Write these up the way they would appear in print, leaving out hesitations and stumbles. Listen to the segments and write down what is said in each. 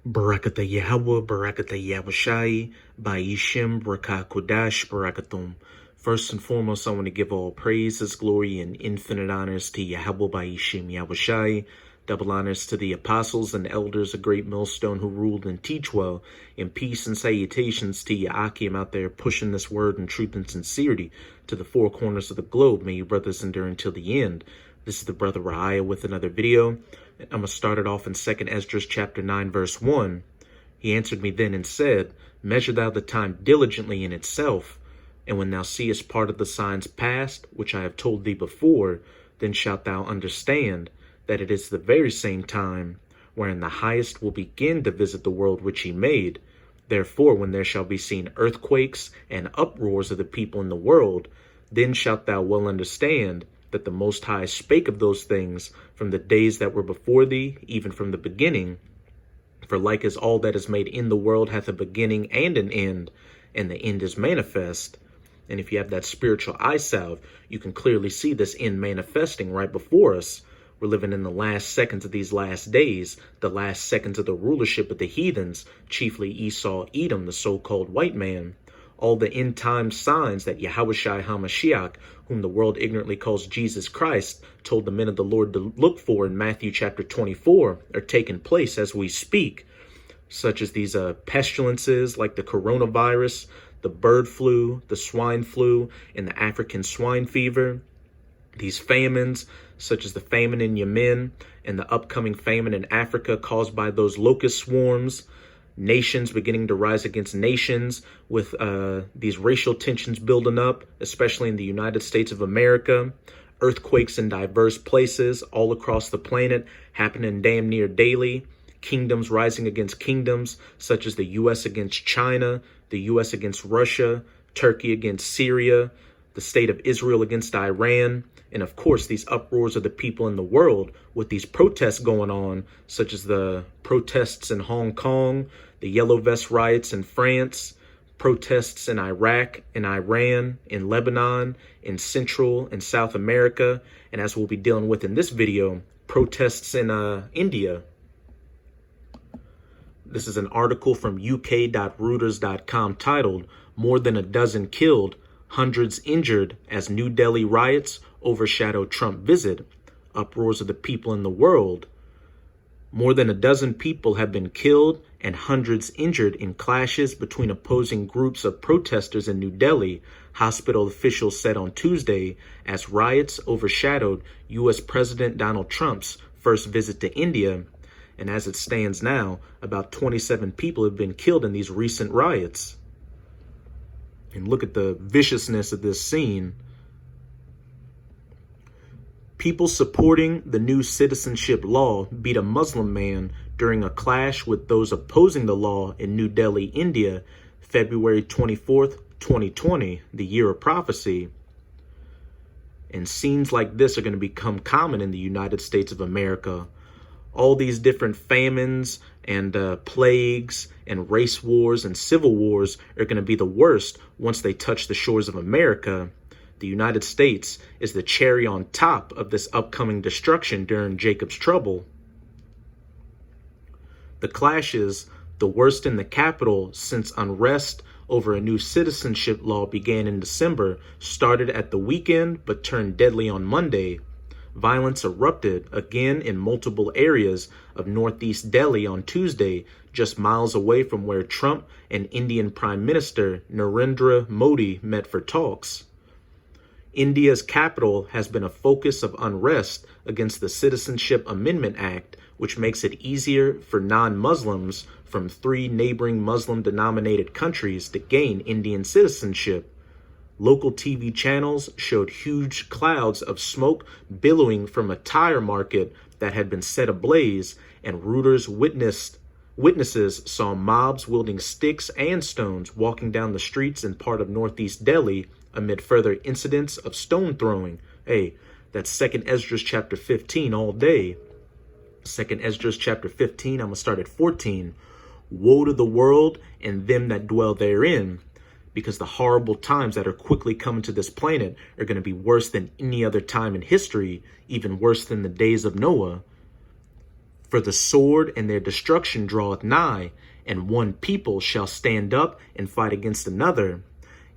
Barakatah Yahweh, Barakatah Yahushai, Ba'ishim, Barakah Kodash, Barakathum. First and foremost, I want to give all praises, glory, and infinite honors to Yahweh, Ba'ishim, Yahushai. Double honors to the apostles and elders of Great Millstone who ruled and teach well. And peace and salutations to Ya'akim out there pushing this word in truth and sincerity to the four corners of the globe. May you brothers endure until the end. This is the brother Rahiah with another video. I'm going to start it off in 2nd Esdras chapter 9, verse 1. He answered me then and said, Measure thou the time diligently in itself, and when thou seest part of the signs past, which I have told thee before, then shalt thou understand that it is the very same time wherein the highest will begin to visit the world which he made. Therefore, when there shall be seen earthquakes and uproars of the people in the world, then shalt thou well understand that the Most High spake of those things from the days that were before thee, even from the beginning. For like as all that is made in the world hath a beginning and an end, and the end is manifest. And if you have that spiritual eye salve, you can clearly see this end manifesting right before us. We're living in the last seconds of these last days, the last seconds of the rulership of the heathens, chiefly Esau, Edom, the so-called white man. All the end time signs that Yahushai HaMashiach, whom the world ignorantly calls Jesus Christ, told the men of the Lord to look for in Matthew chapter 24, are taking place as we speak, such as these pestilences like the coronavirus, the bird flu, the swine flu, and the African swine fever. These famines, such as the famine in Yemen and the upcoming famine in Africa caused by those locust swarms. Nations beginning to rise against nations with these racial tensions building up, especially in the United States of America. Earthquakes in diverse places all across the planet happening damn near daily. Kingdoms rising against kingdoms, such as the U.S. against China, the U.S. against Russia, Turkey against Syria, the state of Israel against Iran, and of course these uproars of the people in the world with these protests going on, such as the protests in Hong Kong, the Yellow Vest riots in France, protests in Iraq, in Iran, in Lebanon, in Central and South America, and as we'll be dealing with in this video, protests in India. This is an article from uk.reuters.com titled, More than a dozen killed, hundreds injured as New Delhi riots overshadow Trump visit. Uproars of the people in the world. More than a dozen people have been killed and hundreds injured in clashes between opposing groups of protesters in New Delhi, hospital officials said on Tuesday, as riots overshadowed U.S. President Donald Trump's first visit to India. And as it stands now, about 27 people have been killed in these recent riots. And look at the viciousness of this scene. People supporting the new citizenship law beat a Muslim man during a clash with those opposing the law in New Delhi, India, February 24th, 2020, the year of prophecy. And scenes like this are going to become common in the United States of America. All these different famines and plagues and race wars and civil wars are going to be the worst once they touch the shores of America. The United States is the cherry on top of this upcoming destruction during Jacob's trouble. The clashes, the worst in the capital since unrest over a new citizenship law began in December, started at the weekend but turned deadly on Monday. Violence erupted again in multiple areas of northeast Delhi on Tuesday, just miles away from where Trump and Indian Prime Minister Narendra Modi met for talks. India's capital has been a focus of unrest against the Citizenship Amendment Act, which makes it easier for non-Muslims from 3 neighboring Muslim-denominated countries to gain Indian citizenship. Local TV channels showed huge clouds of smoke billowing from a tire market that had been set ablaze, and Reuters witnesses saw mobs wielding sticks and stones walking down the streets in part of northeast Delhi amid further incidents of stone throwing. Hey, that's 2nd Esdras chapter 15 all day. 2nd Esdras chapter 15, I'm going to start at 14. Woe to the world and them that dwell therein, because the horrible times that are quickly coming to this planet are going to be worse than any other time in history, even worse than the days of Noah. For the sword and their destruction draweth nigh, and one people shall stand up and fight against another.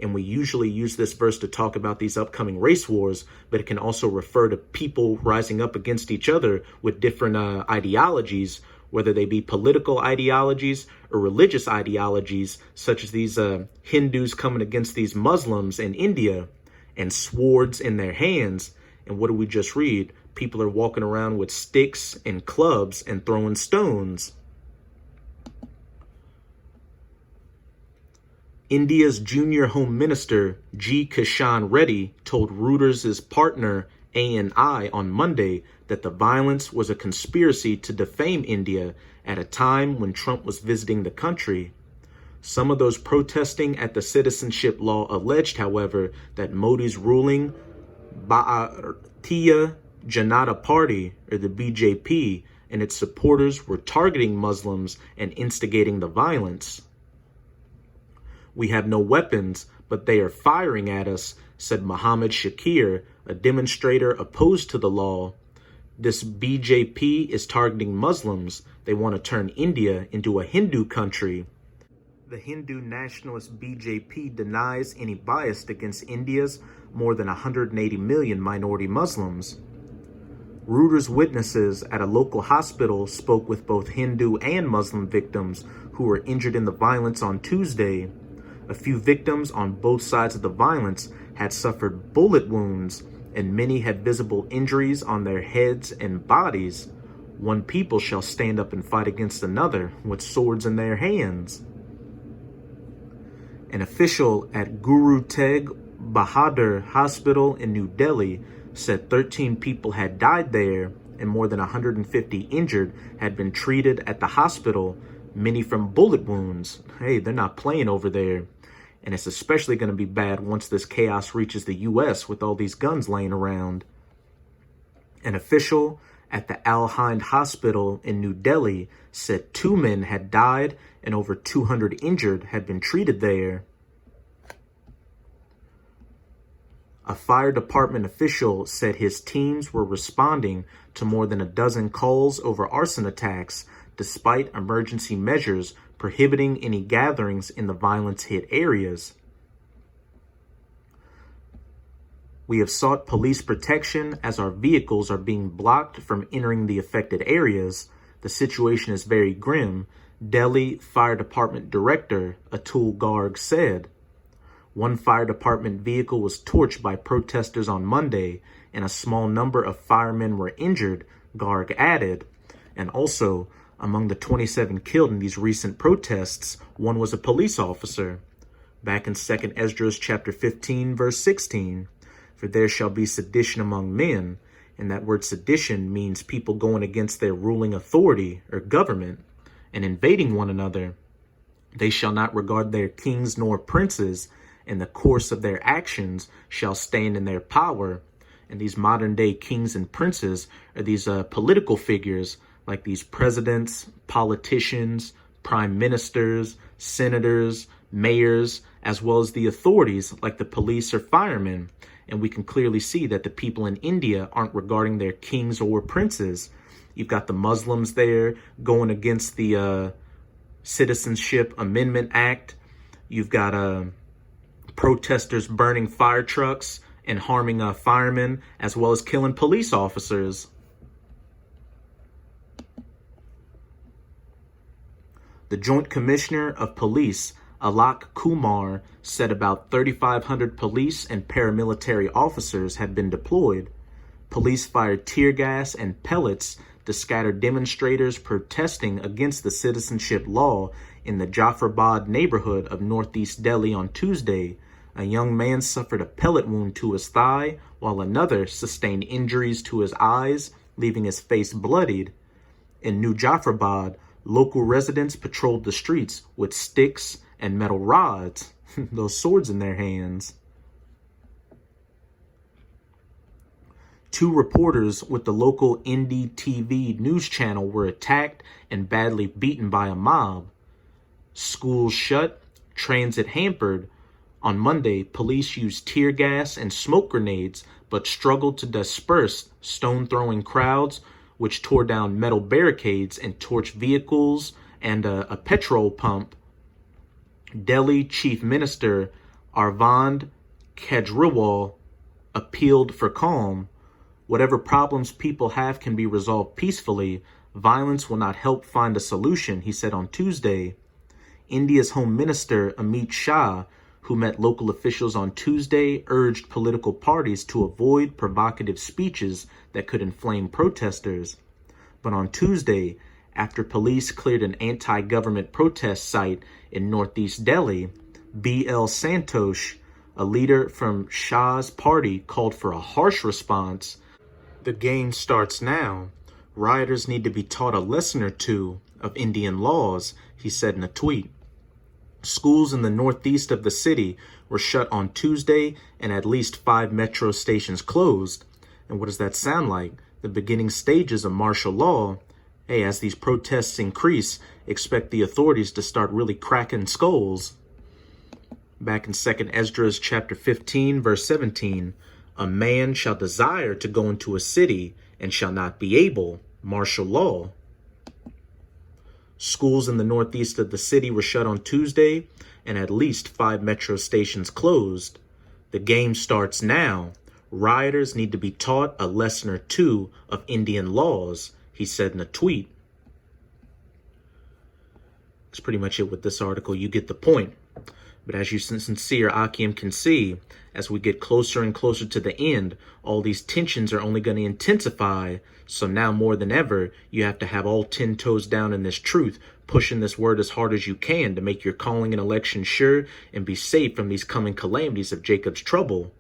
And we usually use this verse to talk about these upcoming race wars, but it can also refer to people rising up against each other with different ideologies, whether they be political ideologies or religious ideologies, such as these Hindus coming against these Muslims in India, and swords in their hands. And what do we just read? People are walking around with sticks and clubs and throwing stones. India's junior Home Minister G. Kishan Reddy told Reuters' partner ANI on Monday that the violence was a conspiracy to defame India at a time when Trump was visiting the country. Some of those protesting at the citizenship law alleged, however, that Modi's ruling Bharatiya Janata Party, or the BJP, and its supporters were targeting Muslims and instigating the violence. We have no weapons, but they are firing at us, said Muhammad Shakir, a demonstrator opposed to the law. This BJP is targeting Muslims. They want to turn India into a Hindu country. The Hindu nationalist BJP denies any bias against India's more than 180 million minority Muslims. Reuters witnesses at a local hospital spoke with both Hindu and Muslim victims who were injured in the violence on Tuesday. A few victims on both sides of the violence had suffered bullet wounds, and many had visible injuries on their heads and bodies. One people shall stand up and fight against another with swords in their hands. An official at Guru Tegh Bahadur Hospital in New Delhi said 13 people had died there and more than 150 injured had been treated at the hospital, many from bullet wounds. Hey, they're not playing over there. And it's especially going to be bad once this chaos reaches the U.S. with all these guns laying around. An official at the Al Hind Hospital in New Delhi said 2 men had died and over 200 injured had been treated there. A fire department official said his teams were responding to more than a dozen calls over arson attacks, despite emergency measures prohibiting any gatherings in the violence-hit areas. We have sought police protection as our vehicles are being blocked from entering the affected areas. The situation is very grim, Delhi Fire Department Director Atul Garg said. One fire department vehicle was torched by protesters on Monday, and a small number of firemen were injured, Garg added. And also, among the 27 killed in these recent protests, one was a police officer. Back in 2 Esdras chapter 15, verse 16, for there shall be sedition among men, and that word sedition means people going against their ruling authority or government and invading one another. They shall not regard their kings nor princes, and the course of their actions shall stand in their power. And these modern day kings and princes are these political figures like these presidents, politicians, prime ministers, senators, mayors, as well as the authorities like the police or firemen. And we can clearly see that the people in India aren't regarding their kings or princes. You've got the Muslims there going against the Citizenship Amendment Act. You've got protesters burning fire trucks and harming firemen, as well as killing police officers. The Joint Commissioner of Police, Alok Kumar, said about 3,500 police and paramilitary officers had been deployed. Police fired tear gas and pellets to scatter demonstrators protesting against the citizenship law in the Jafrabad neighborhood of northeast Delhi on Tuesday. A young man suffered a pellet wound to his thigh, while another sustained injuries to his eyes, leaving his face bloodied. In New Jafrabad, local residents patrolled the streets with sticks and metal rods, those swords in their hands. 2 reporters with the local NDTV news channel were attacked and badly beaten by a mob. Schools shut, transit hampered. On Monday, police used tear gas and smoke grenades, but struggled to disperse stone-throwing crowds which tore down metal barricades and torched vehicles and a petrol pump, Delhi Chief Minister Arvind Kejriwal appealed for calm. Whatever problems people have can be resolved peacefully. Violence will not help find a solution, he said on Tuesday. India's Home Minister Amit Shah, who met local officials on Tuesday, urged political parties to avoid provocative speeches that could inflame protesters. But on Tuesday, after police cleared an anti-government protest site in northeast Delhi, B.L. Santosh, a leader from Shah's party, called for a harsh response. The game starts now. Rioters need to be taught a lesson or two of Indian laws, he said in a tweet. Schools in the northeast of the city were shut on Tuesday and at least 5 metro stations closed. And what does that sound like? The beginning stages of martial law. Hey, as these protests increase, expect the authorities to start really cracking skulls. Back in 2 Esdras chapter 15, verse 17, a man shall desire to go into a city and shall not be able. Martial law. Schools in the northeast of the city were shut on Tuesday and at least 5 metro stations closed. The game starts now. Rioters need to be taught a lesson or two of Indian laws, he said in a tweet. That's pretty much it with this article. You get the point. But as you sincere Akim can see, as we get closer and closer to the end, all these tensions are only going to intensify. So now more than ever, you have to have all 10 toes down in this truth, pushing this word as hard as you can to make your calling and election sure and be safe from these coming calamities of Jacob's trouble.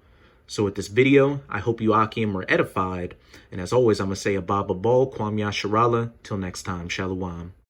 So with this video, I hope you Akim were edified. And as always, I'm going to say Abba Bal, Kwam Yasharala. Till next time, Shalom.